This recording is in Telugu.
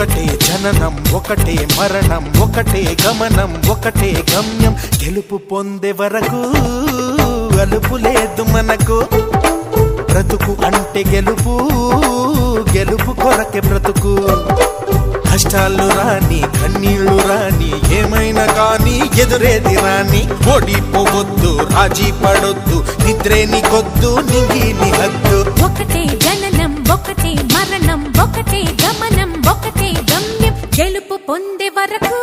ఒకటే జననం ఒకటే మరణం ఒకటే గమనం ఒకటే గమ్యం గెలుపు పొందే వరకు అలుపు లేదు మనకు బ్రతుకు అంటే గెలుపు గెలుపు కొరకే బ్రతుకు కష్టాలు రాని కన్నీళ్లు రాని ఏమైనా కానీ ఎదురేది రాని ఓడిపోవద్దు రాజీ పడొద్దు నిద్రే నీకొద్దు నింగి నీ హద్దు ఒకటే జననం ఒకటే మరణం ఒకటే గమనం ఒకటే గమ్యం గెలుపు పొందే వరకు